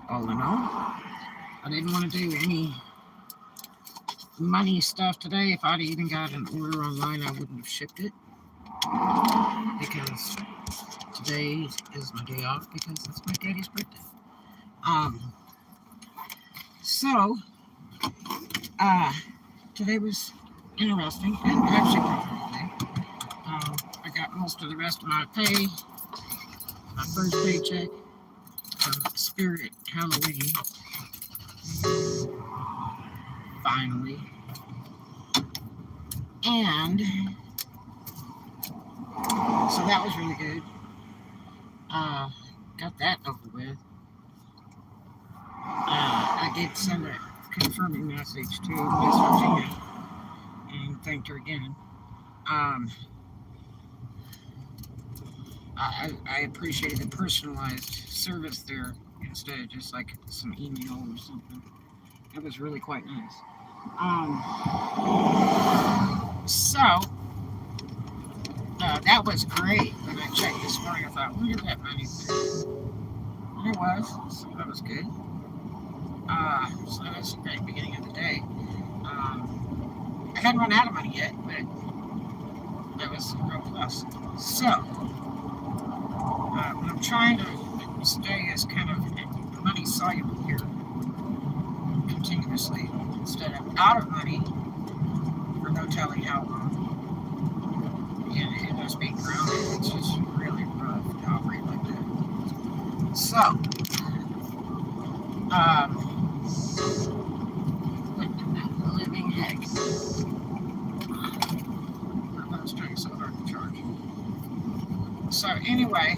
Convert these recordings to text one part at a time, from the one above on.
all in all. I didn't want to do any money stuff today. If I'd even got an order online, I wouldn't have shipped it because today is my day off because it's my daddy's birthday. Um, so, uh, today was interesting and actually profitable. I got most of the rest of my pay, my first paycheck from Spirit Halloween, finally. And so that was really good. Got that over with. I did send a confirming message to Miss Virginia and thanked her again. Um, I appreciated the personalized service there instead of just like some email or something. It was really quite nice. That was great. When I checked this morning, I thought, where did that money go? And it was, so that was good. So that's a great beginning of the day. I hadn't run out of money yet, but that was a real plus. So, I'm trying to stay as kind of money soluble here continuously instead of out of money for no telling how long. And just being grounded, it's just really rough to operate like that. So, what the living heck? My phone's trying so hard to charge. So anyway,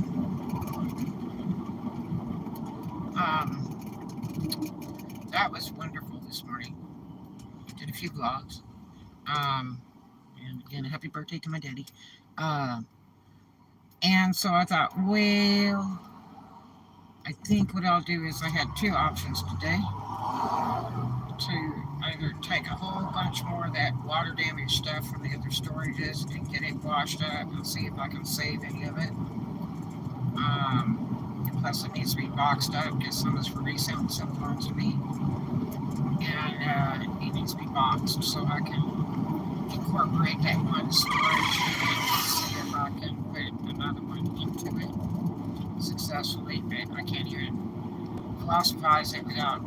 that was wonderful this morning. Did a few vlogs. And again, happy birthday to my daddy. And so I thought, well, I think what I'll do is I had two options today to either take a whole bunch more of that water damaged stuff from the other storages and get it washed up and see if I can save any of it. Plus it needs to be boxed up because some is for resale and some belongs to me. And it needs to be boxed so I can incorporate that one storage and see if I can put another one into it successfully, but I can't even philosophize it without,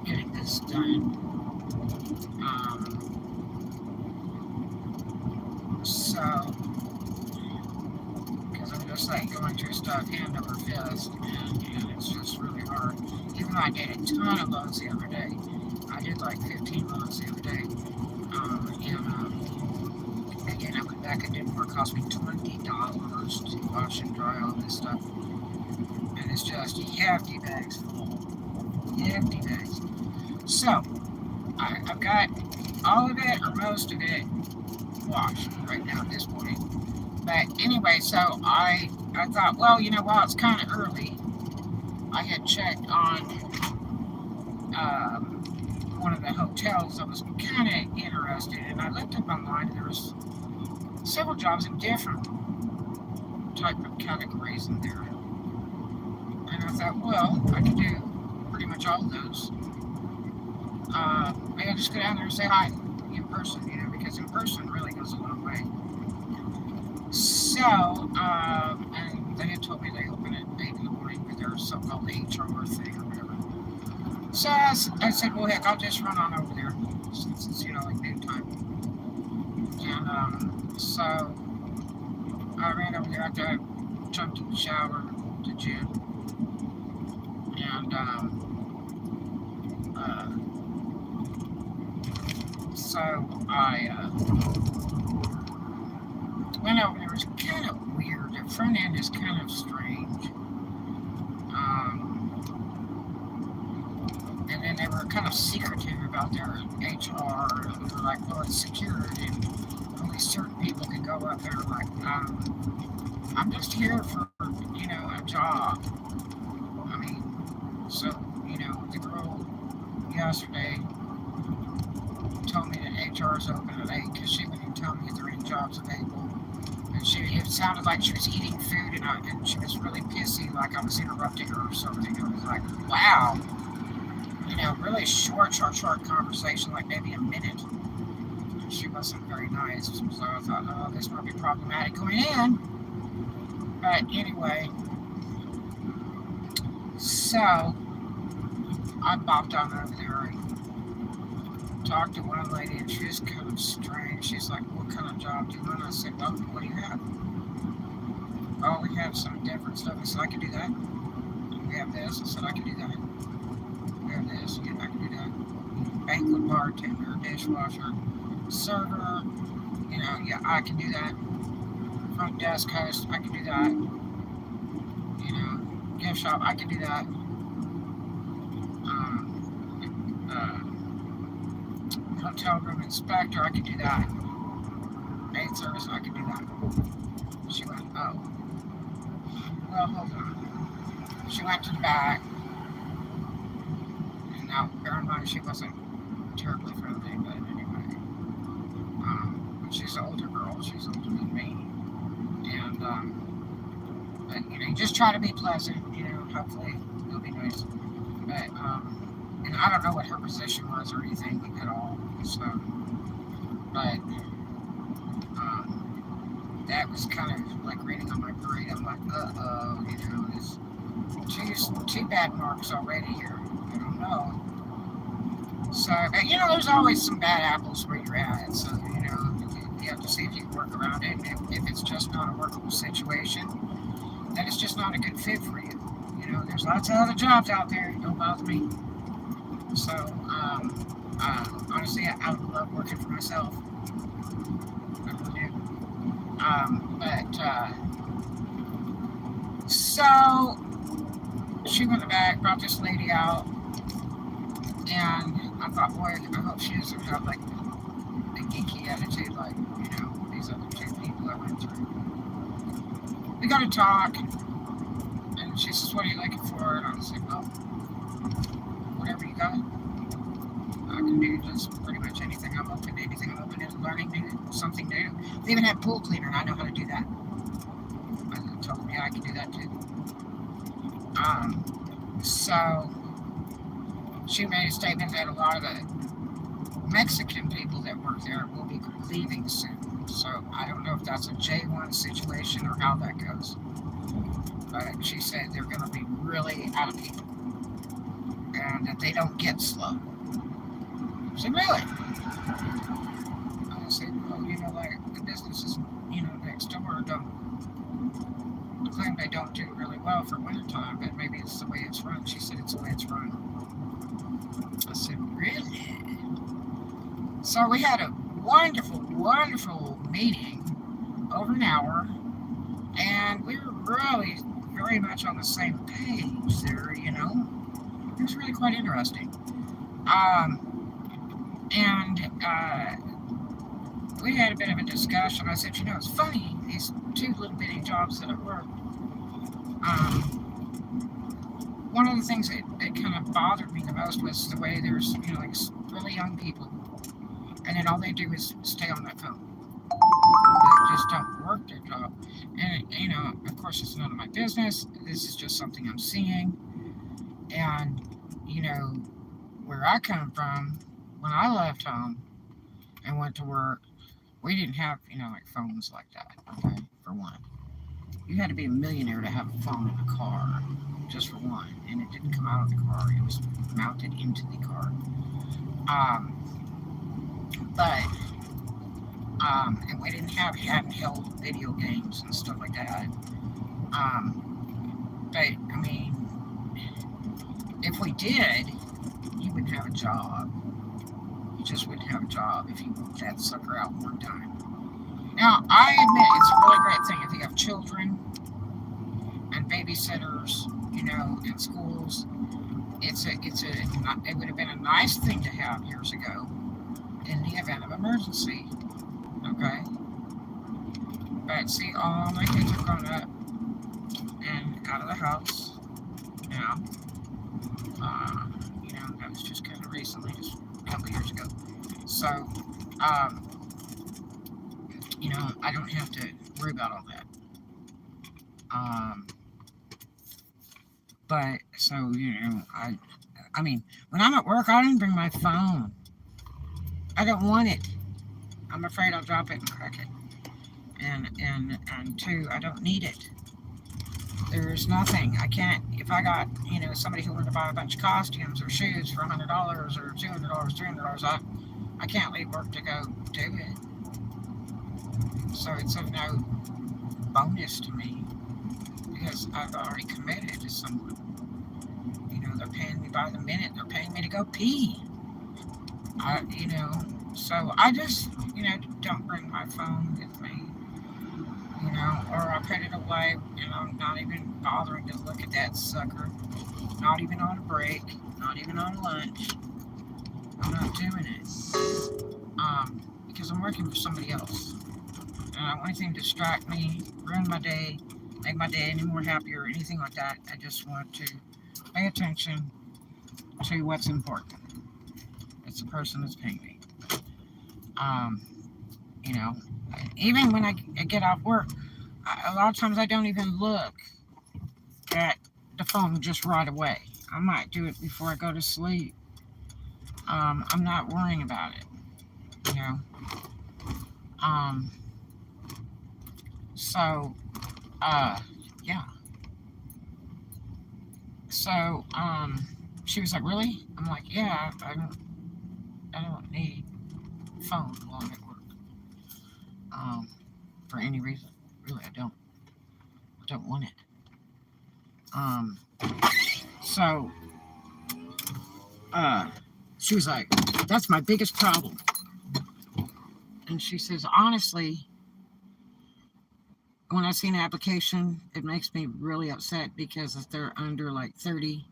getting this done. Because I'm just like going through stuff hand over fist, and it's just really hard. Even though I did a ton of loads the other day, I did like 15 loads the other day. Again, I went back and did more. It cost me $20 to wash and dry all this stuff. And it's just hefty bags full. Hefty bags. So, I've got all of it or most of it washed right now at this point. But anyway, so I thought, well, while it's kind of early, I had checked on one of the hotels. I was kind of interested, and I looked up online, and there was several jobs in different type of categories in there. And I thought, well, I could do pretty much all of those. I just go down there and say hi in person, because in person really goes a long way. So, and they had told me they open at 8 in the morning with their so-called HR thing or whatever. So I said, well, heck, I'll just run on over there since it's, like noon time. And so I ran over there after I jumped in the shower to gym. And so I went over there. It was kind of weird. The front end is kind of strange. And then they were kind of secretive about their HR. They were like, well, it's secured and only certain people can go up there. Like, I'm just here for, a job. I mean, so, the girl yesterday told me that HR is open at 8 because she wouldn't tell me if there are any jobs available. And it sounded like she was eating food, and she was really pissy, like I was interrupting her or something. It was like, wow, really short conversation, like maybe a minute. She wasn't very nice, so I thought, oh, this might be problematic going in. But anyway, so I bopped on over there and talked to one lady, and she was kind of strange. She's like, what kind of job do you want? I said, well, what do you have? Oh, we have some different stuff. I said, I can do that. We have this. I said, I can do that. We have this. Yeah, I can do that. Banquet bartender, dishwasher, server. Yeah, I can do that. Front desk host, I can do that. Gift shop, I can do that. Hotel room inspector, I can do that. Maid service, I can do that. She went, oh. Well, hold on. She went to the back. And now, bear in mind, she wasn't terribly friendly, but anyway. She's an older girl. She's older than me. And, but, you just try to be pleasant, hopefully it'll be nice. But, and I don't know what her position was or anything at all, so, but, that was kind of like raining on my parade. I'm like, uh-oh, there's two bad marks already here. I don't know. So, but, there's always some bad apples where you're at, so, you have to see if you can work around it. If it's just not a workable situation, then it's just not a good fit for you. There's lots of other jobs out there. Don't bother me. So, honestly, I would love working for myself. I really do. So, she went back, brought this lady out, and I thought, boy, I hope she doesn't have, like, a geeky attitude like, these other two people I went through. We got to talk, and she says, what are you looking for? And I was like, well, whatever you got. I can do just pretty much anything. I'm open to anything. I'm open to learning something new. They even have pool cleaner, and I know how to do that. I told them, yeah, I can do that too. So she made a statement that a lot of the Mexican people that work there will be leaving soon. So I don't know if that's a J1 situation or how that goes. But she said they're going to be really out of people. And that they don't get slow. I said, really? I said, well, like the businesses, next door don't claim they don't do really well for wintertime, but maybe it's the way it's run. She said it's the way it's run. I said, really? So we had a wonderful, wonderful meeting over an hour, and we were really very much on the same page there, It was really quite interesting. We had a bit of a discussion. I said, it's funny, these two little bitty jobs that I work, one of the things that kind of bothered me the most was the way there's, like really young people, and then all they do is stay on that phone. They just don't work their job. And, of course, it's none of my business. This is just something I'm seeing. And, where I come from, when I left home and went to work, we didn't have, like phones like that, okay, for one. You had to be a millionaire to have a phone in a car, just for one. And it didn't come out of the car. It was mounted into the car. And we didn't have handheld video games and stuff like that. But, I mean, if we did, you wouldn't have a job. You just wouldn't have a job if you moved that sucker out one time. Now, I admit it's a really great thing if you have children and babysitters, in schools. It would have been a nice thing to have years ago in the event of emergency. Okay? But see, all my kids are grown up and out of the house now. That was just kind of recently, just a couple years ago. So, I don't have to worry about all that. Um, but so I mean, when I'm at work, I don't bring my phone. I don't want it. I'm afraid I'll drop it and crack it. And two, I don't need it. There's nothing. I can't. If I got somebody who wanted to buy a bunch of costumes or shoes for $100 or $200, $300, I can't leave work to go do it. So it's of no bonus to me because I've already committed to someone. They're paying me by the minute. They're paying me to go pee. I, you know, so I just, don't bring my phone with me, or I put it away, not even bothering to look at that sucker. Not even on a break, not even on lunch. I'm not doing it. Because I'm working for somebody else. And I don't want anything to distract me, ruin my day, make my day any more happier or anything like that. I just want to pay attention to what's important. It's the person that's paying me. Um, you know, even when I get off work, a lot of times I don't even look at the phone just right away. I might do it before I go to sleep. I'm not worrying about it, you know. Um, so, uh, yeah. So, she was like, "Really?" I'm like, "Yeah, I don't need phone while I'm at work. Um, for any reason. Really, I don't want it." Um, so, uh, she was like, "That's my biggest problem." And she says, "Honestly, when I see an application, it makes me really upset because if they're under like 30,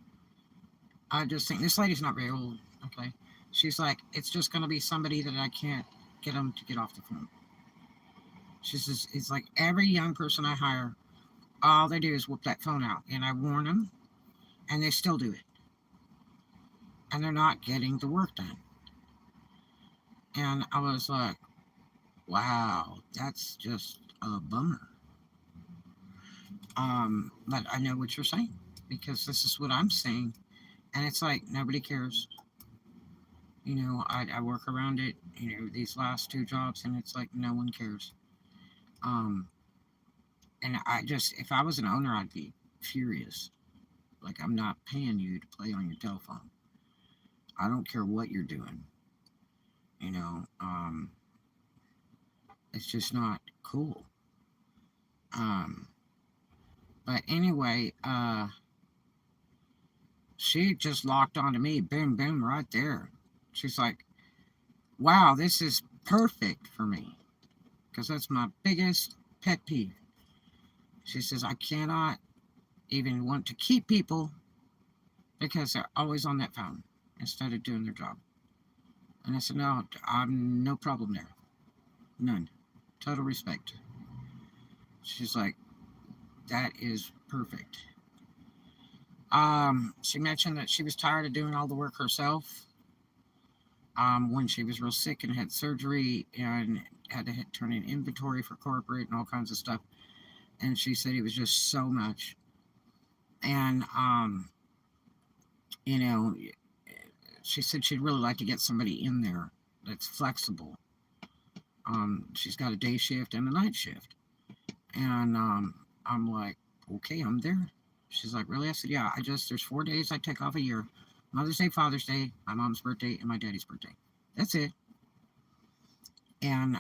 I just think this lady's not very old. Okay." She's like, "It's just going to be somebody that I can't get them to get off the phone." She says, "It's like every young person I hire, all they do is whip that phone out. And I warn them, and they still do it. And they're not getting the work done." And I was like, wow, that's just a bummer. But I know what you're saying because this is what I'm saying. And it's like nobody cares. I work around it, these last two jobs, and it's like no one cares. Um, and if I was an owner, I'd be furious. Like, I'm not paying you to play on your telephone. I don't care what you're doing. You know, um, it's just not cool. Um, but anyway, she just locked onto me, boom, boom, right there. She's like, wow, this is perfect for me because that's my biggest pet peeve. She says, I cannot even want to keep people because they're always on that phone instead of doing their job. And I said, no, I'm no problem there. None. Total respect. She's like, that is perfect. She mentioned that she was tired of doing all the work herself. When she was real sick and had surgery and had to turn in inventory for corporate and all kinds of stuff. And she said it was just so much. And, you know, she said she'd really like to get somebody in there that's flexible. She's got a day shift and a night shift. And I'm like, okay, I'm there. She's like, really? I said, yeah, there's 4 days I take off a year. Mother's Day, Father's Day, my mom's birthday, and my daddy's birthday. That's it. And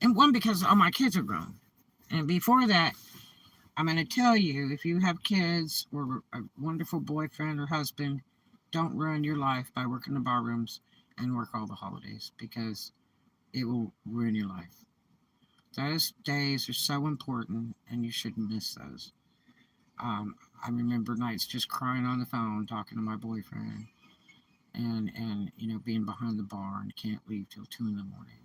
one, because all my kids are grown. And before that, I'm going to tell you, if you have kids or a wonderful boyfriend or husband, don't ruin your life by working the bar rooms and work all the holidays because it will ruin your life. Those days are so important and you shouldn't miss those. I remember nights just crying on the phone talking to my boyfriend and being behind the bar and can't leave till 2 in the morning.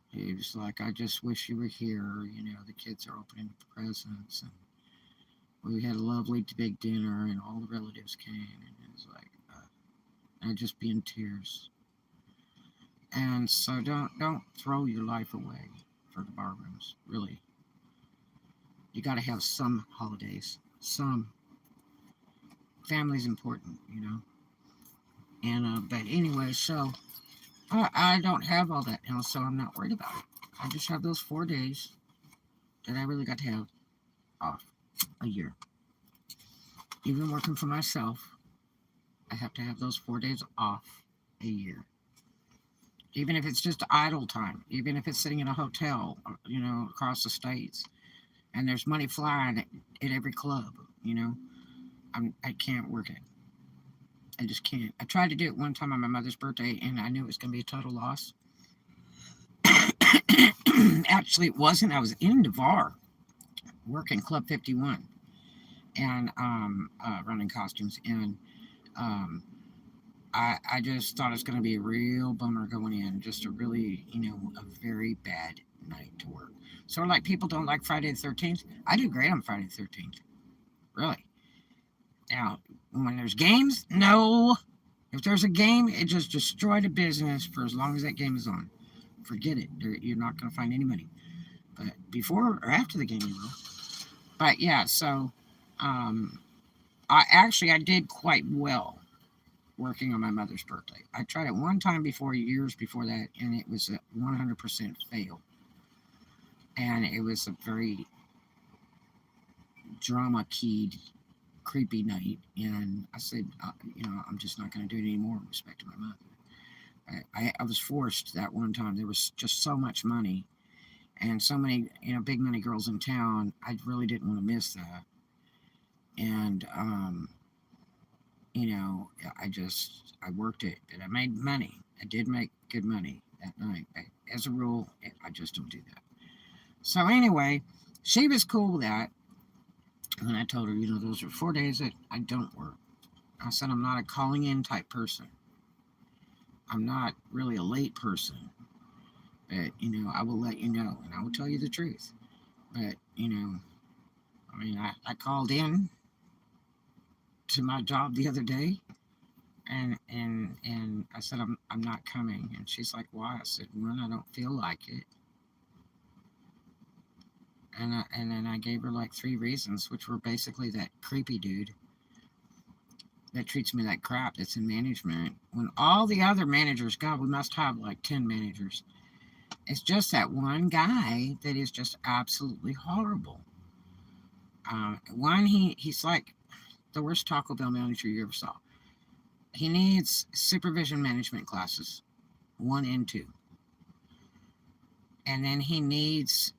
He was like, I just wish you were here. The kids are opening the presents, and we had a lovely big dinner, and all the relatives came, and it was like, I'd just be in tears. And so don't throw your life away for the bar rooms. Really, you got to have some holidays. Some family's important, you know. And but anyway, so I don't have all that now, so I'm not worried about it. I just have those 4 days that I really got to have off a year. Even working for myself, I have to have those 4 days off a year. Even if it's just idle time, even if it's sitting in a hotel, you know, across the states, and there's money flying at every club, you know, I can't work it. I just can't. I tried to do it one time on my mother's birthday, and I knew it was going to be a total loss. Actually, it wasn't. I was in Navarre working Club 51 and running costumes, and um, I just thought it was going to be a real bummer going in, just a really, you know, a very bad night to work. So, like, people don't like Friday the 13th. I do great on Friday the 13th. Really. Now, when there's games, no. If there's a game, it just destroyed a business for as long as that game is on. Forget it. You're not going to find any money. But before or after the game, you will. But yeah, so um, I did quite well working on my mother's birthday. I tried it one time before, years before that, and it was a 100% fail. And it was a very drama keyed, creepy night. And I said, you know, I'm just not going to do it anymore in respect to my mother. I was forced that one time. There was just so much money and so many, you know, big money girls in town. I really didn't want to miss that. And, you know, I worked it, and I made money. I did make good money that night. But as a rule, I just don't do that. So anyway, she was cool with that. And I told her, you know, those are 4 days that I don't work. I said, I'm not a calling in type person. I'm not really a late person. But, you know, I will let you know, and I will tell you the truth. But, you know, I mean, I called in to my job the other day, and I said, I'm not coming. And she's like, why? I said, one, I don't feel like it. And then I gave her like 3 reasons, which were basically that creepy dude that treats me like crap that's in management. When all the other managers, God, we must have like 10 managers. It's just that one guy that is just absolutely horrible. One, he's like the worst Taco Bell manager you ever saw. He needs supervision management classes, 1 and 2. And then he needs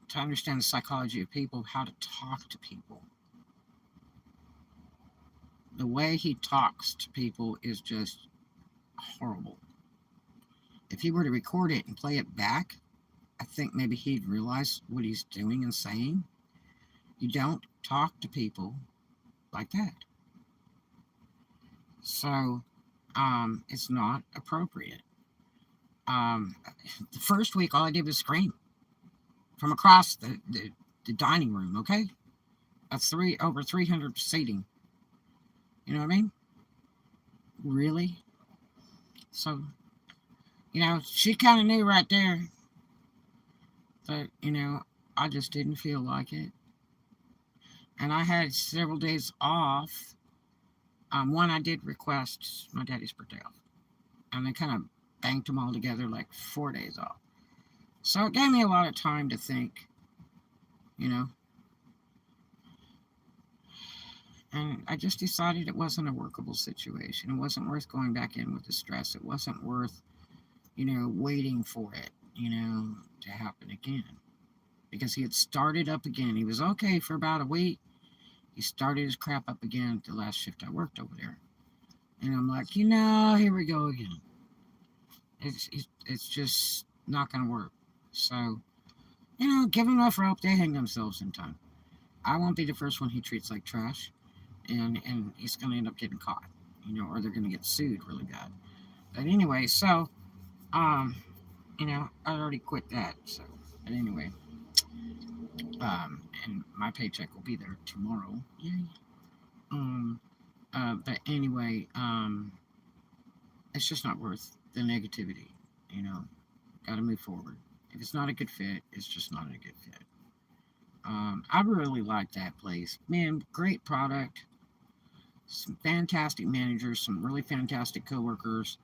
to understand the psychology of people, how to talk to people. The way he talks to people is just horrible. If he were to record it and play it back, I think maybe he'd realize what he's doing and saying. You don't talk to people like that. So, it's not appropriate. The first week, all I did was scream from across the dining room, okay? That's over 300 seating. You know what I mean? Really? So, you know, she kind of knew right there that, you know, I just didn't feel like it. And I had several days off. One, I did request my daddy's birthday off. And they kind of banked them all together like 4 days off. So it gave me a lot of time to think, you know. And I just decided it wasn't a workable situation. It wasn't worth going back in with the stress. It wasn't worth, you know, waiting for it, you know, to happen again. Because he had started up again. He was okay for about a week. He started his crap up again at the last shift I worked over there. And I'm like, you know, here we go again. It's just not going to work. So, you know, give them enough rope, they hang themselves in time. I won't be the first one he treats like trash. And he's going to end up getting caught, you know, or they're going to get sued really bad. But anyway, so, um, you know, I already quit that. So, but anyway, and my paycheck will be there tomorrow. Yay. Um, but anyway, it's just not worth the negativity, you know. Got to move forward. If it's not a good fit, it's just not a good fit. I really like that place. Man, great product, some fantastic managers, some really fantastic coworkers.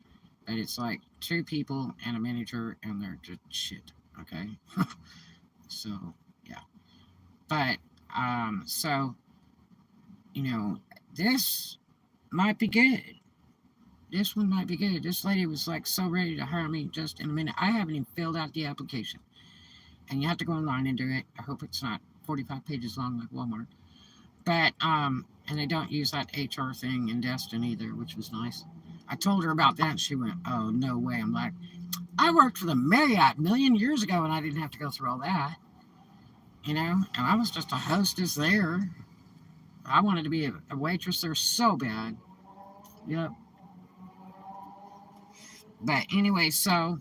But it's like two people and a manager, and they're just shit. Okay, so yeah. But so you know, this might be good. This one might be good. This lady was like so ready to hire me just in a minute. I haven't even filled out the application, and you have to go online and do it. I hope it's not 45 pages long like Walmart. But and they don't use that HR thing in Destin either, which was nice. I told her about that, and she went, "Oh no way!" I'm like, "I worked for the Marriott a million years ago, and I didn't have to go through all that, And I was just a hostess there. I wanted to be a waitress there so bad. Yep. But anyway, so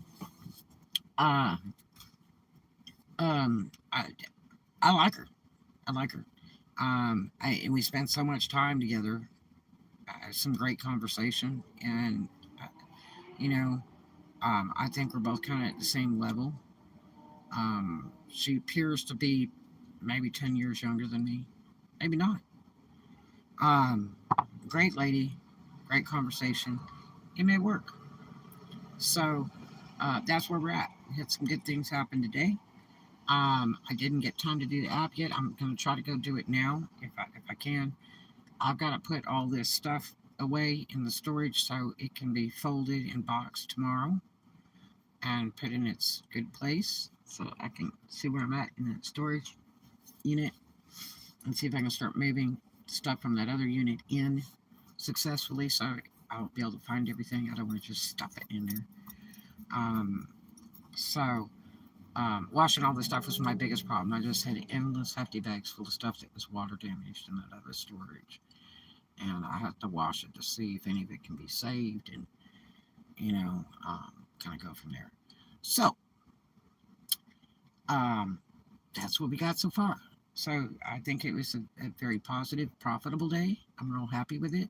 uh, I like her. I like her. We spent so much time together, some great conversation, and uh, you know, I think we're both kind of at the same level. She appears to be maybe 10 years younger than me, maybe not. Um, Great lady, great conversation. It may work. So that's where we're at. We had some good things happen today. I didn't get time to do the app yet. I'm going to try to go do it now if I can. I've got to put all this stuff away in the storage so it can be folded and boxed tomorrow and put in its good place so I can see where I'm at in that storage unit and see if I can start moving stuff from that other unit in successfully so I'll be able to find everything. I don't want to just stuff it in there. Um, so washing all this stuff was my biggest problem. I just had endless hefty bags full of stuff that was water damaged in that other storage. And I have to wash it to see if any of it can be saved and, kind of go from there. So, um, that's what we got so far. So, I think it was a very positive, profitable day. I'm real happy with it.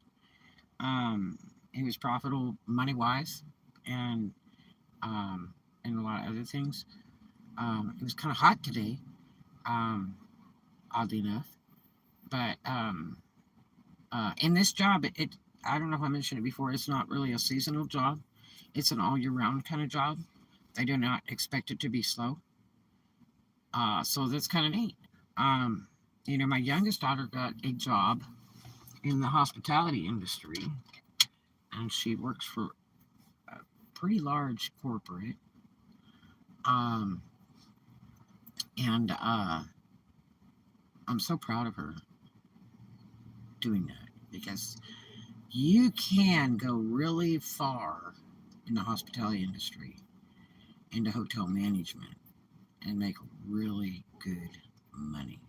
Um, it was profitable money wise and, um, and a lot of other things. It was kind of hot today, um, oddly enough. But in this job, I don't know if I mentioned it before, it's not really a seasonal job. It's an all year round kind of job. They do not expect it to be slow. So that's kind of neat. Um, my youngest daughter got a job in the hospitality industry, and she works for a pretty large corporate. Um, and I'm so proud of her doing that because you can go really far in the hospitality industry into hotel management and make really good money.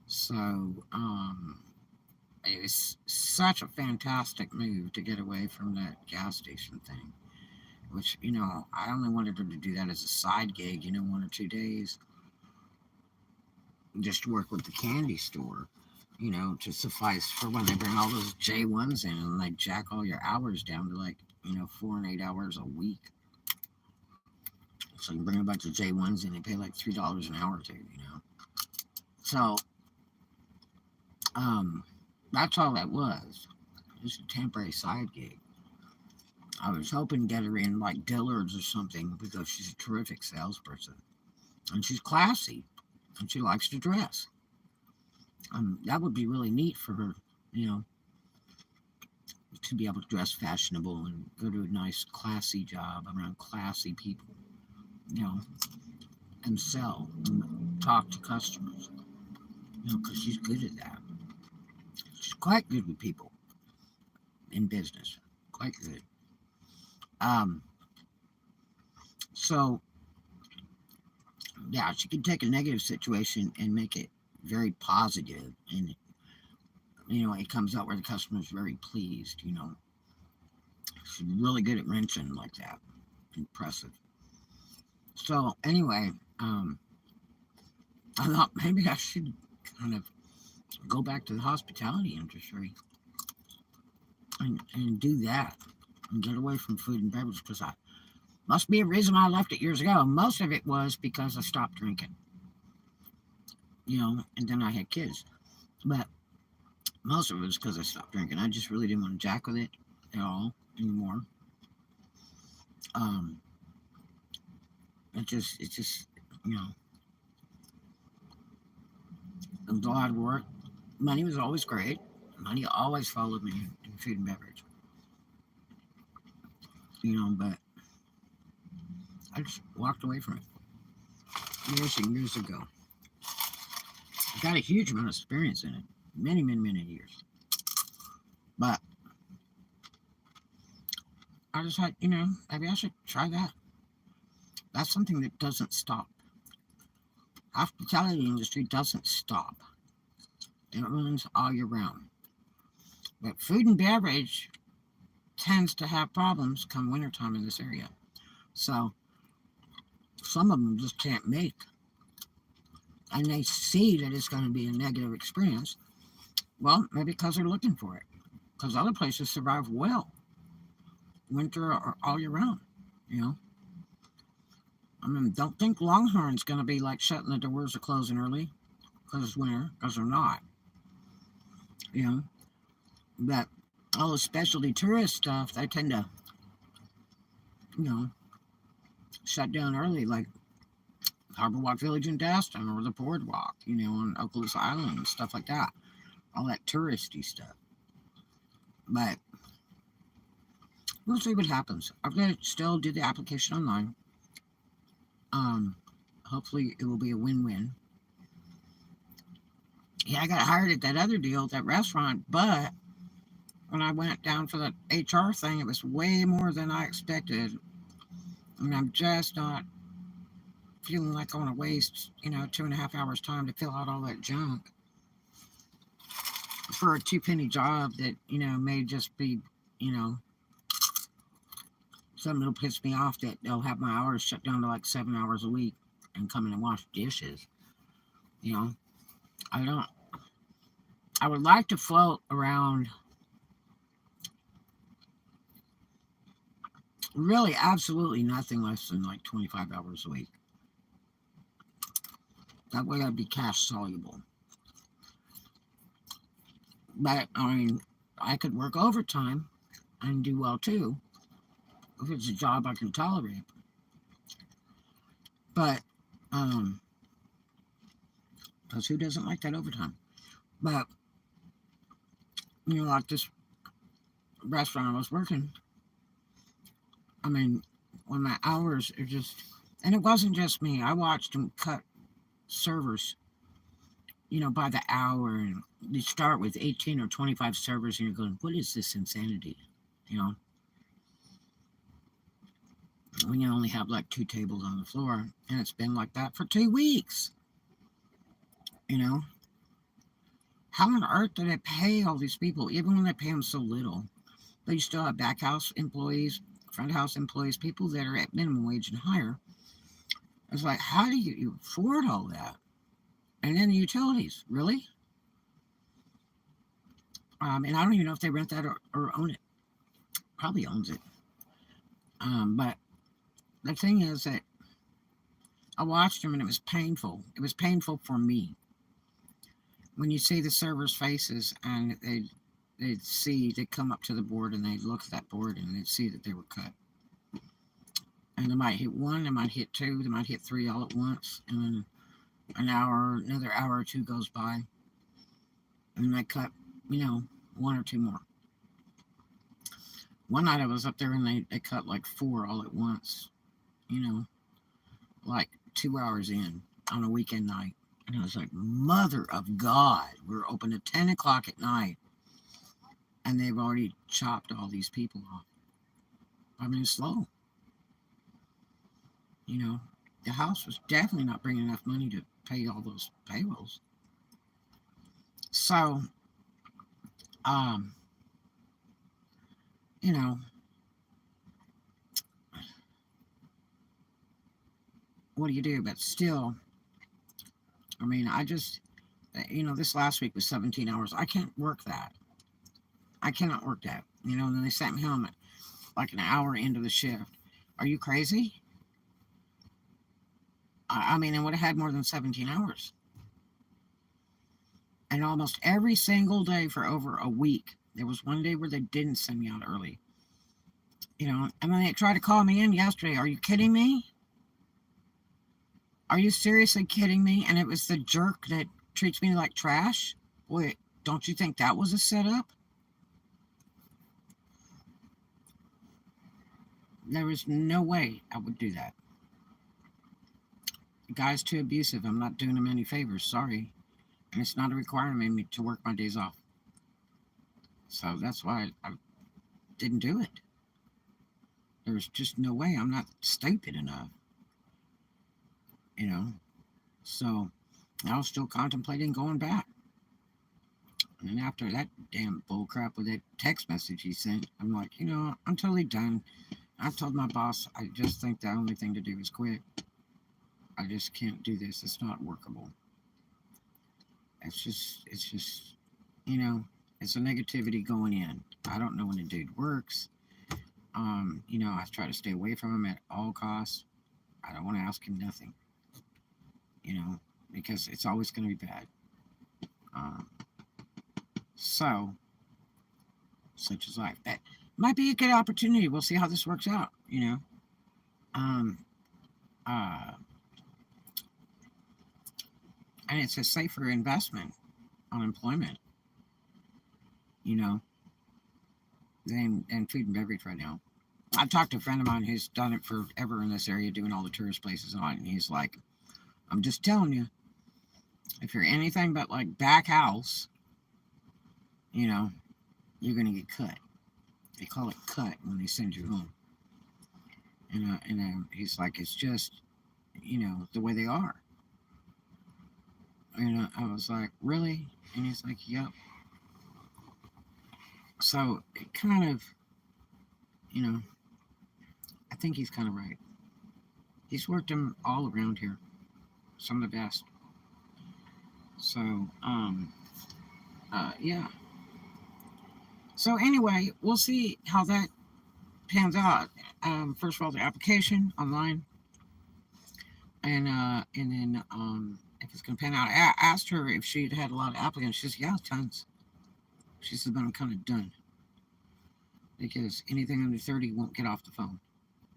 So it was such a fantastic move to get away from that gas station thing, which, I only wanted her to do that as a side gig, 1 or 2 days, just to work with the candy store, to suffice for when they bring all those J1s in and they jack all your hours down to like, 4 and 8 hours a week. So you bring a bunch of J1s in, they pay like $3 an hour to. So, that's all that was. Just a temporary side gig. I was hoping to get her in like Dillard's or something because she's a terrific salesperson. And she's classy. And she likes to dress. That would be really neat for her, you know, to be able to dress fashionable and go to a nice, classy job around classy people, you know, and sell and talk to customers, because she's good at that. She's quite good with people in business, quite good. Um, so yeah, she can take a negative situation and make it very positive, and it comes out where the customer is very pleased. She's really good at wrenching like that. Impressive. So anyway, I thought maybe I should kind of go back to the hospitality industry and do that and get away from food and beverage because Must be a reason I left it years ago. Most of it was because I stopped drinking, and then I had kids. But most of it was because I stopped drinking. I just really didn't want to jack with it at all anymore. Um, it's just, you know, it was a lot of work. Money was always great. Money always followed me in food and beverage, but I just walked away from it years and years ago. I got a huge amount of experience in it, many, many, many years. But I was like, maybe I should try that. That's something that doesn't stop. Hospitality industry doesn't stop. It runs all year round. But food and beverage tends to have problems come wintertime in this area. So some of them just can't make. And they see that it's going to be a negative experience. Well, maybe because they're looking for it. Because other places survive well, winter or all year round. You know, I mean, don't think Longhorn's going to be like shutting the doors or closing early because it's winter, because they're not. You know, but all the specialty tourist stuff, they tend to, you know, shut down early, like Harbor Walk Village in Daston or the Boardwalk, on Oculus Island and stuff like that. All that touristy stuff. But we'll see what happens. I'm going to still do the application online. Hopefully it will be a win-win. Yeah, I got hired at that other deal at that restaurant, but when I went down for the HR thing, it was way more than I expected. And I'm just not feeling like I want to waste, 2.5 hours time to fill out all that junk for a two-penny job that, may just be, something that'll piss me off, that they'll have my hours shut down to like 7 hours a week and come in and wash dishes. I don't. I would like to float around really absolutely nothing less than like 25 hours a week. That way I'd be cash soluble. But, I mean, I could work overtime and do well too, if it's a job I can tolerate. But, because who doesn't like that overtime? But, like this restaurant I was working, I mean, when my hours are just, and it wasn't just me, I watched them cut servers, by the hour, and you start with 18 or 25 servers, and you're going, what is this insanity? When you only have like 2 tables on the floor, and it's been like that for 2 weeks. How on earth do they pay all these people, even when they pay them so little? But you still have back house employees, front house employees, people that are at minimum wage and higher. It's like, how do you afford all that? And then the utilities, really? And I don't even know if they rent that or own it. Probably owns it. But the thing is that I watched them and it was painful. It was painful for me. When you see the servers' faces and they'd come up to the board and they'd look at that board and they'd see that they were cut. And they might hit 1, they might hit 2, they might hit 3 all at once. And then another hour or 2 goes by. And they cut, 1 or 2 more. One night I was up there and they cut like 4 all at once. Like 2 hours in on a weekend night. And I was like, mother of God, we're open at 10 o'clock at night. And they've already chopped all these people off. I mean, it's slow. The house was definitely not bringing enough money to pay all those payrolls. So, what do you do? But still, I mean, this last week was 17 hours. I can't work that. I cannot work that. And then they sent me home at like an hour into the shift. Are you crazy? I mean, I would have had more than 17 hours. And almost every single day for over a week, there was one day where they didn't send me out early. And then they tried to call me in yesterday. Are you kidding me? Are you seriously kidding me? And it was the jerk that treats me like trash? Wait, don't you think that was a setup? There was no way I would do that. The guy's too abusive. I'm not doing him any favors. Sorry. And it's not a requirement to work my days off. So that's why I didn't do it. There's just no way. I'm not stupid enough. You know? So I was still contemplating going back. And then after that damn bullcrap with that text message he sent, I'm like, I'm totally done. I told my boss, I just think the only thing to do is quit. I just can't do this. It's not workable. It's just, you know, it's a negativity going in. I don't know when the dude works. I try to stay away from him at all costs. I don't want to ask him nothing, because it's always going to be bad. Um, so, such is life. That might be a good opportunity. We'll see how this works out. Um, uh, and it's a safer investment on employment, you know, than food and beverage right now. I've talked to a friend of mine who's done it forever in this area, doing all the tourist places and all, and he's like, I'm just telling you, if you're anything but like back house, you're gonna get cut. They call it cut when they send you home. And he's like, it's just, the way they are. And I was like, really? And he's like, yep. So it kind of, you know, I think he's kind of right. He's worked them all around here, some of the best. So, yeah. So anyway, we'll see how that pans out. First of all, the application online, and then if it's gonna pan out. I asked her if she'd had a lot of applicants. She said, yeah, tons. She said, but I'm kind of done because anything under 30 won't get off the phone,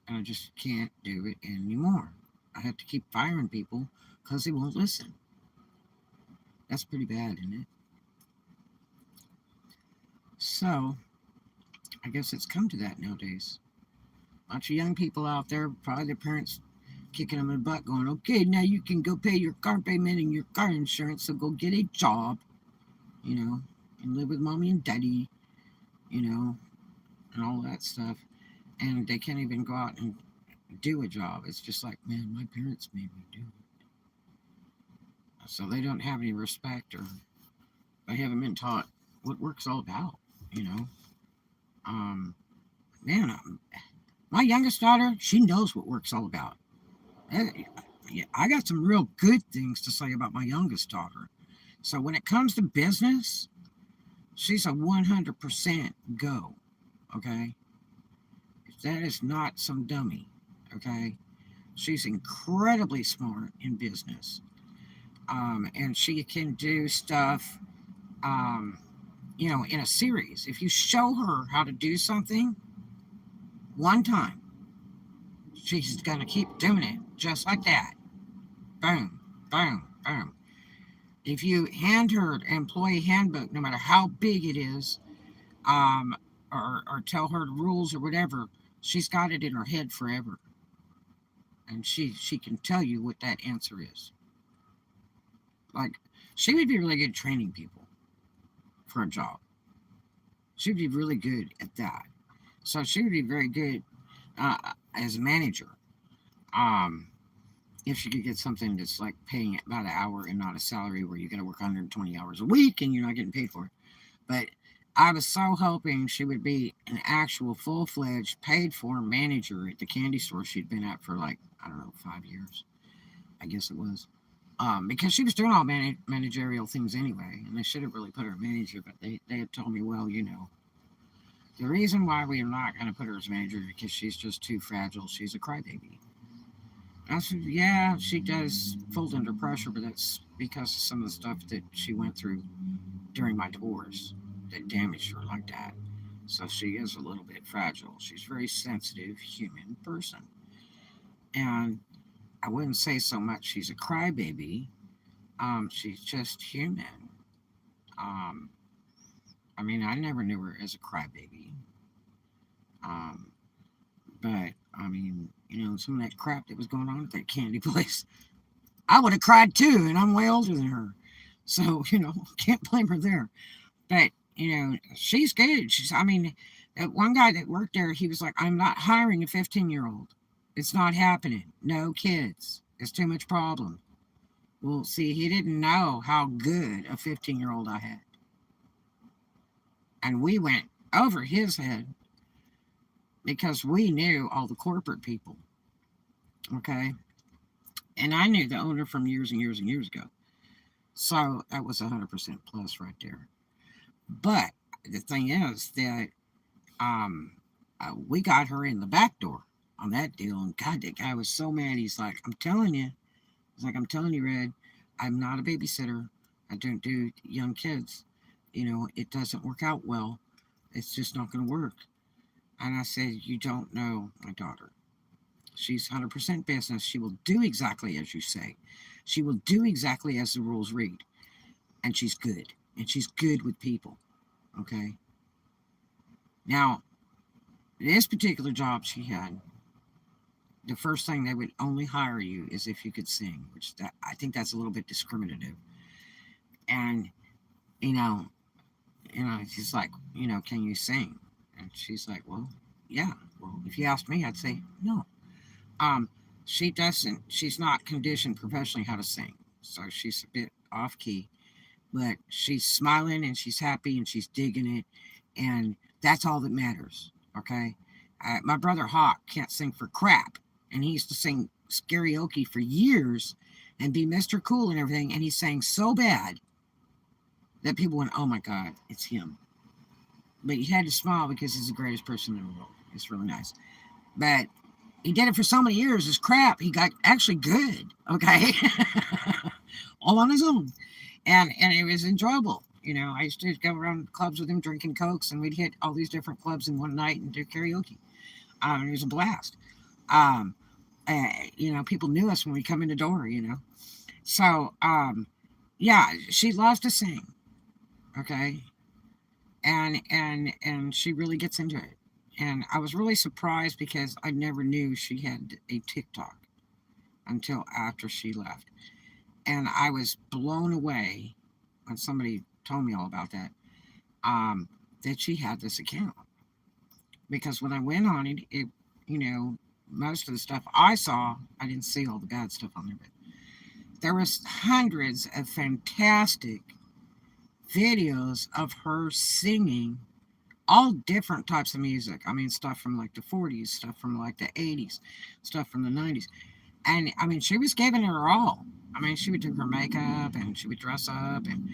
and I just can't do it anymore. I have to keep firing people because they won't listen. That's pretty bad, isn't it? So, I guess it's come to that nowadays. Bunch of young people out there, probably their parents kicking them in the butt, going, okay, now you can go pay your car payment and your car insurance, so go get a job, and live with mommy and daddy, and all that stuff. And they can't even go out and do a job. It's just like, man, my parents made me do it. So they don't have any respect, or they haven't been taught what work's all about, you know. Um, man, my youngest daughter, she knows what work's all about. I got some real good things to say about my youngest daughter. So when it comes to business, she's a 100% go, okay? That is not some dummy, okay? She's incredibly smart in business. And she can do stuff, in a series. If you show her how to do something one time, she's going to keep doing it just like that. Boom, boom, boom. If you hand her an employee handbook, no matter how big it is, um, or tell her the rules or whatever, she's got it in her head forever. And she can tell you what that answer is. Like, she would be really good training people for a job. She'd be really good at that. So she would be very good as a manager. Um, if she could get something that's like paying about an hour and not a salary where you got to work 120 hours a week and you're not getting paid for it. But I was so hoping she would be an actual full-fledged, paid-for manager at the candy store she'd been at for like, I don't know, 5 years. I guess it was. Because she was doing all managerial things anyway, and they should have really put her manager, but they had told me, well, The reason why we are not going to put her as manager is because she's just too fragile. She's a crybaby. Yeah, she does fold under pressure, but that's because of some of the stuff that she went through during my divorce that damaged her like that. So she is a little bit fragile. She's a very sensitive human person. And I wouldn't say so much she's a crybaby. She's just human. Um, I mean, I never knew her as a crybaby. Um, but I mean, some of that crap that was going on at that candy place, I would have cried too, and I'm way older than her. So, can't blame her there. But, she's good. I mean, that one guy that worked there, he was like, I'm not hiring a 15-year-old. It's not happening. No kids. It's too much problem. Well, see, he didn't know how good a 15-year-old I had. And we went over his head because we knew all the corporate people. Okay? And I knew the owner from years and years and years ago. So that was 100% plus right there. But the thing is that we got her in the back door on that deal. And God, that guy was so mad. He's like, I'm telling you. He's like, I'm telling you, Red, I'm not a babysitter. I don't do young kids. It doesn't work out well. It's just not going to work. And I said, you don't know my daughter. She's 100% business. She will do exactly as you say. She will do exactly as the rules read. And she's good. And she's good with people. Okay? Now, this particular job she had, the first thing they would only hire you is if you could sing, which I think that's a little bit discriminative. And, she's like, can you sing? And she's like, well, yeah. Well, if you asked me, I'd say no. She's not conditioned professionally how to sing. So she's a bit off key. But she's smiling and she's happy and she's digging it. And that's all that matters. Okay? My brother Hawk can't sing for crap. And he used to sing karaoke for years and be Mr. Cool and everything. And he sang so bad that people went, oh my God, it's him. But he had to smile because he's the greatest person in the world. It's really nice. But he did it for so many years. It's crap. He got actually good. Okay? All on his own. And it was enjoyable. I used to go around clubs with him drinking Cokes, and we'd hit all these different clubs in one night and do karaoke. It was a blast. People knew us when we come in the door, So, yeah, she loves to sing. Okay? And she really gets into it. And I was really surprised because I never knew she had a TikTok until after she left. And I was blown away when somebody told me all about that, that she had this account. Because when I went on it, most of the stuff I saw, I didn't see all the bad stuff on there, but there was hundreds of fantastic videos of her singing all different types of music. I mean, stuff from like the 40s, stuff from like the 80s, stuff from the 90s. And I mean, she was giving it her all. I mean, she would do her makeup and she would dress up and,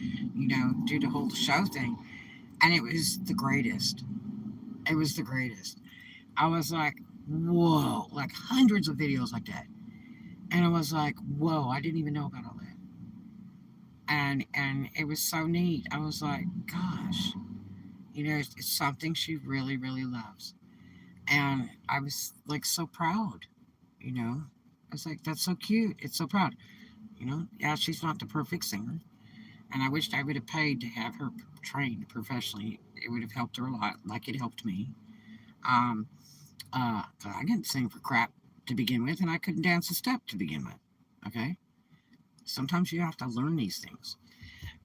do the whole show thing. And it was the greatest. It was the greatest. I was like, whoa, like hundreds of videos like that. And I was like, whoa, I didn't even know about all that. And it was so neat. I was like, gosh, it's something she really, really loves. And I was like so proud, I was like, that's so cute. It's so proud. Yeah, she's not the perfect singer. And I wished I would have paid to have her trained professionally. It would have helped her a lot, like it helped me. Um, 'Cause I didn't sing for crap to begin with, and I couldn't dance a step to begin with. Okay? Sometimes you have to learn these things.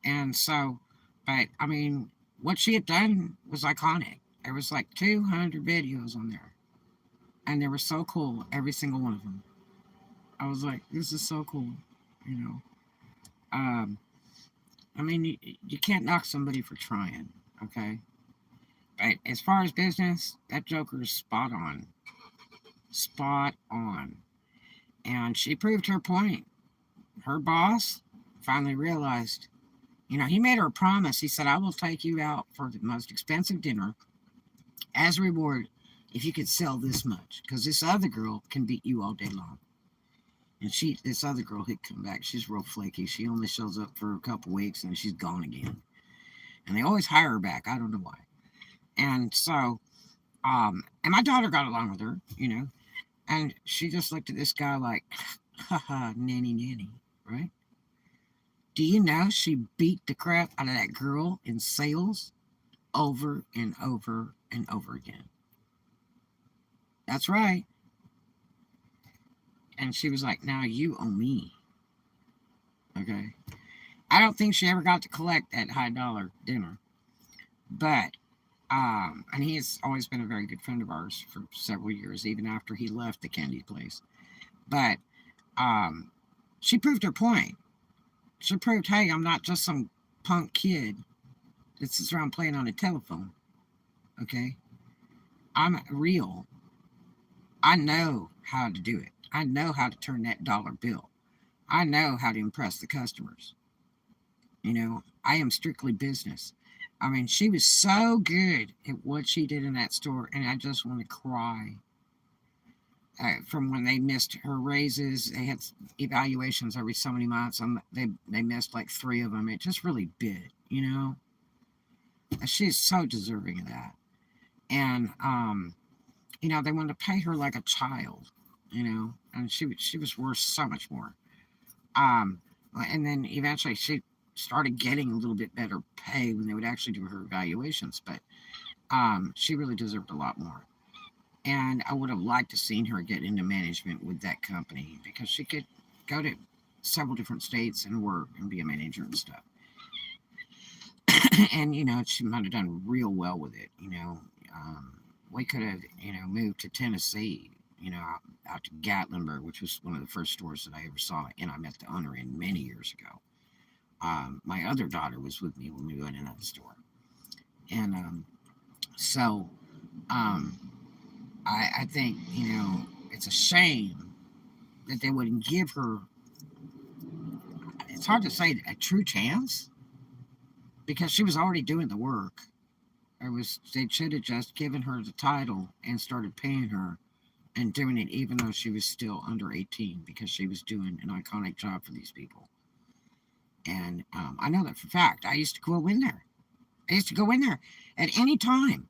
And so, but I mean, what she had done was iconic. There was like 200 videos on there. And they were so cool, every single one of them. I was like, this is so cool, you know. Um, I mean, you can't knock somebody for trying, okay? But as far as business, that Joker is spot on. Spot on. And she proved her point. Her boss finally realized, he made her a promise. He said, I will take you out for the most expensive dinner as a reward, if you could sell this much, because this other girl can beat you all day long. And this other girl had come back. She's real flaky. She only shows up for a couple weeks and she's gone again. And they always hire her back. I don't know why. And so, and my daughter got along with her, and she just looked at this guy like, haha, nanny, nanny, right? Do you know she beat the crap out of that girl in sales over and over and over again? That's right. And she was like, now you owe me. Okay. I don't think she ever got to collect that high dollar dinner. But, and he has always been a very good friend of ours for several years, even after he left the candy place. But, she proved her point. She proved, hey, I'm not just some punk kid that sits around playing on a telephone. Okay? I'm real. I know how to do it. I know how to turn that dollar bill. I know how to impress the customers. I am strictly business. I mean, she was so good at what she did in that store, and I just want to cry. From when they missed her raises, they had evaluations every so many months, and they missed like 3 of them. It just really bit, She's so deserving of that. And they wanted to pay her like a child, and she was worth so much more. And then eventually she started getting a little bit better pay when they would actually do her evaluations, but she really deserved a lot more. And I would have liked to seen her get into management with that company because she could go to several different states and work and be a manager and stuff. And she might have done real well with it. We could have moved to Tennessee, out to Gatlinburg, which was one of the first stores that I ever saw, and I met the owner in many years ago. My other daughter was with me when we went in that store, and so I think it's a shame that they wouldn't give her. It's hard to say a true chance because she was already doing the work. They should have just given her the title and started paying her and doing it even though she was still under 18 because she was doing an iconic job for these people. And I know that for a fact. I used to go in there. At any time.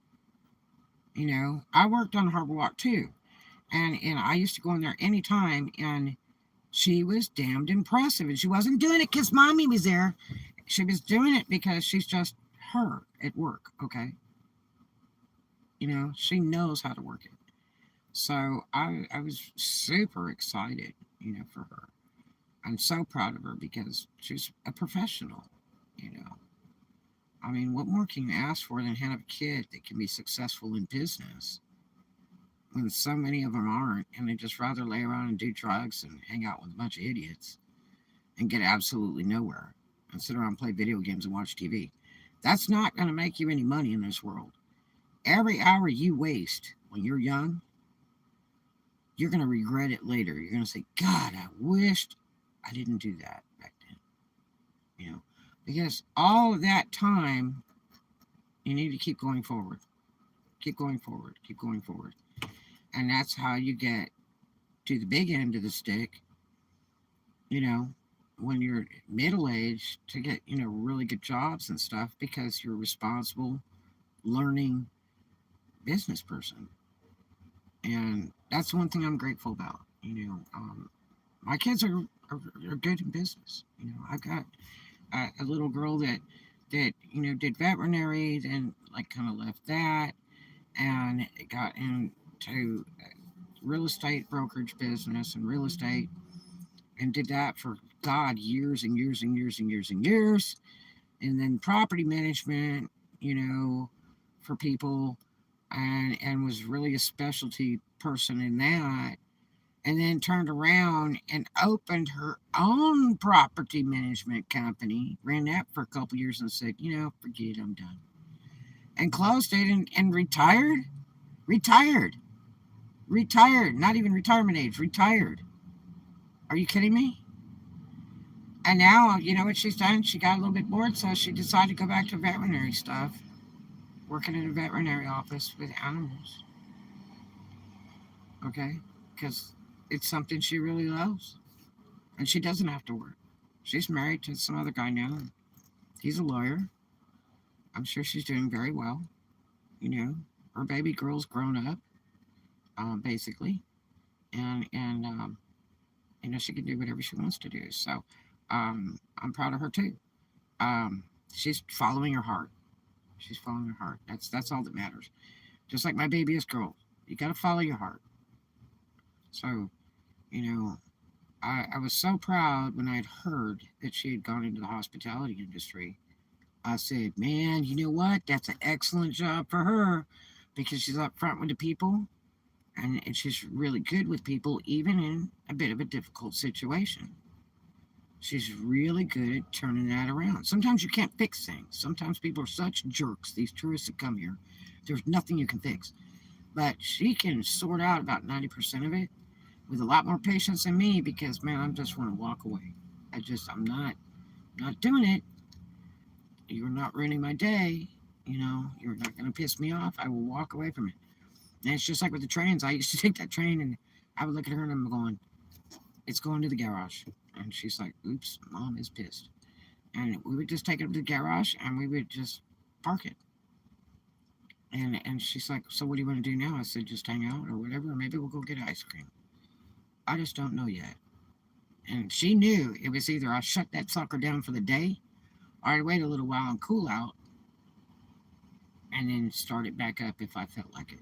I worked on Harbor Walk too. And I used to go in there anytime, and she was damned impressive. And she wasn't doing it because mommy was there. She was doing it because she's just her at work, okay? She knows how to work it. So I was super excited, for her. I'm so proud of her because she's a professional, I mean, what more can you ask for than have a kid that can be successful in business when so many of them aren't, and they just rather lay around and do drugs and hang out with a bunch of idiots and get absolutely nowhere and sit around and play video games and watch TV. That's not going to make you any money in this world. Every hour you waste when you're young, you're going to regret it later. You're going to say, God, I wished I didn't do that back then. Because all of that time, you need to keep going forward. Keep going forward. Keep going forward. And that's how you get to the big end of the stick, when you're middle-aged to get, really good jobs and stuff because you're a responsible, learning business person. And that's one thing I'm grateful about. My kids are good in business. I've got a little girl that did veterinary, then like kind of left that and got into real estate brokerage business and real estate and did that for years and years and years and years and years, and then property management for people, and was really a specialty person in that, and then turned around and opened her own property management company, ran that for a couple years and said, forget it, I'm done. And closed it and retired. Retired. Not even retirement age, retired. Are you kidding me? And now, what she's done? She got a little bit bored, so she decided to go back to veterinary stuff, working in a veterinary office with animals, okay? Because it's something she really loves. And she doesn't have to work. She's married to some other guy now. He's a lawyer. I'm sure she's doing very well. You know, her baby girl's grown up, basically. And you know, she can do whatever she wants to do. So I'm proud of her too. She's following her heart. She's following her heart. That's all that matters. Just like my babyest girl. You got to follow your heart. So, you know, I was so proud when I had heard that she had gone into the hospitality industry. I said, man, you know what? That's an excellent job for her because she's up front with the people and she's really good with people, even in a bit of a difficult situation. She's really good at turning that around. Sometimes you can't fix things. Sometimes people are such jerks, these tourists that come here. There's nothing you can fix. But she can sort out about 90% of it with a lot more patience than me because, man, I just want to walk away. I'm not doing it. You're not ruining my day. You know, you're not going to piss me off. I will walk away from it. And it's just like with the trains. I used to take that train and I would look at her and I'm going, it's going to the garage. And she's like, oops, mom is pissed. And we would just take it to the garage and we would just park it. And she's like, so what do you want to do now? I said, just hang out or whatever. Or maybe we'll go get ice cream. I just don't know yet. And she knew it was either I shut that sucker down for the day or I'd wait a little while and cool out and then start it back up if I felt like it.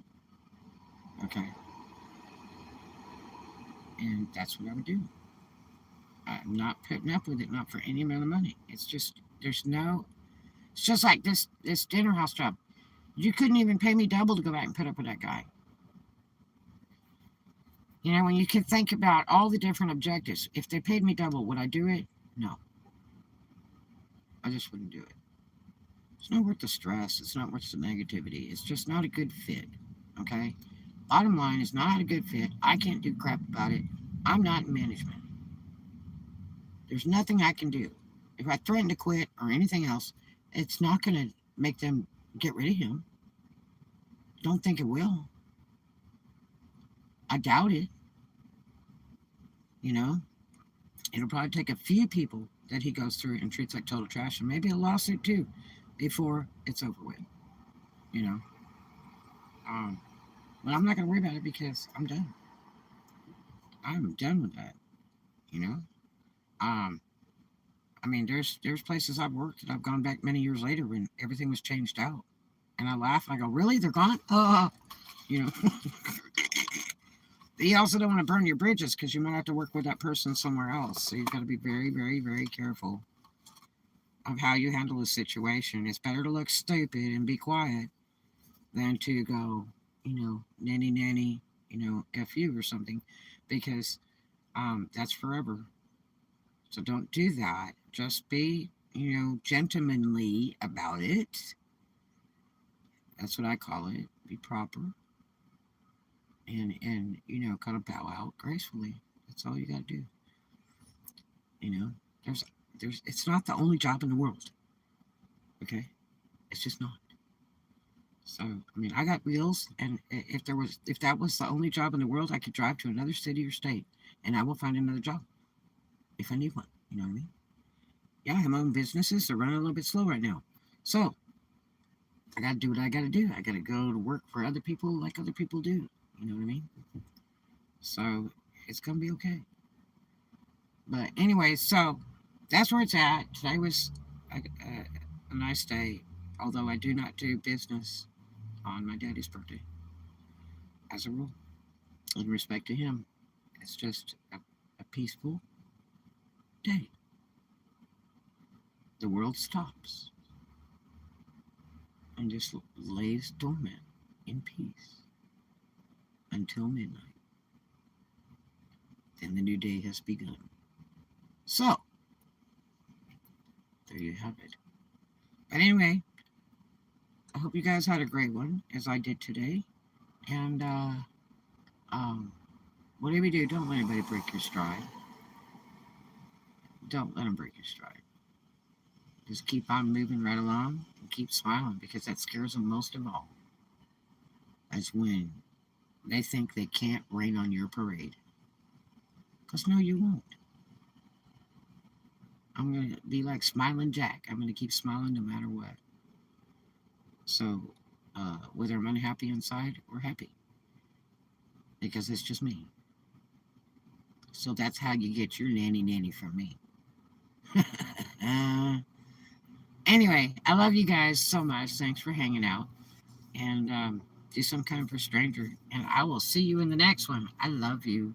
Okay. And that's what I would do. I'm not putting up with it, not for any amount of money. It's just, it's just like this dinner house job. You couldn't even pay me double to go back and put up with that guy. You know, when you can think about all the different objectives, if they paid me double, would I do it? No. I just wouldn't do it. It's not worth the stress. It's not worth the negativity. It's just not a good fit. Okay? Bottom line is not a good fit. I can't do crap about it. I'm not in management. There's nothing I can do. If I threaten to quit or anything else, it's not going to make them get rid of him. Don't think it will. I doubt it. You know? It'll probably take a few people that he goes through and treats like total trash, and maybe a lawsuit too, before it's over with. You know? But I'm not going to worry about it because I'm done. I'm done with that. You know? Um, I mean, there's places I've worked that I've gone back many years later when everything was changed out. And I laugh and I go, really? They're gone? You know. But you also don't want to burn your bridges because you might have to work with that person somewhere else. So you've got to be very, very, very careful of how you handle a situation. It's better to look stupid and be quiet than to go, you know, nanny nanny, you know, F you or something, because that's forever. So don't do that. Just be, you know, gentlemanly about it. That's what I call it. Be proper. And you know, kind of bow out gracefully. That's all you gotta do. You know, there's it's not the only job in the world. Okay? It's just not. So I mean I got wheels and if that was the only job in the world, I could drive to another city or state and I will find another job if I need one. You know what I mean? Yeah, I have my own businesses. They're running a little bit slow right now. So I gotta do what I gotta do. I gotta go to work for other people like other people do. You know what I mean? So it's gonna be okay. But anyway, so that's where it's at. Today was a nice day, although I do not do business on my daddy's birthday, as a rule, in respect to him. It's just a peaceful day. The world stops and just lays dormant in peace until midnight. Then the new day has begun. So, there you have it. But anyway, I hope you guys had a great one, as I did today. And whatever you do, don't let anybody break your stride. Don't let them break your stride. Just keep on moving right along. keep smiling, because that scares them most of all. That's when they think they can't rain on your parade. Because no, you won't. I'm going to be like Smiling Jack. I'm going to keep smiling no matter what. So, whether I'm unhappy inside or happy, because it's just me. So that's how you get your nanny from me. Anyway, I love you guys so much. Thanks for hanging out. And do some kind for stranger. And I will see you in the next one. I love you.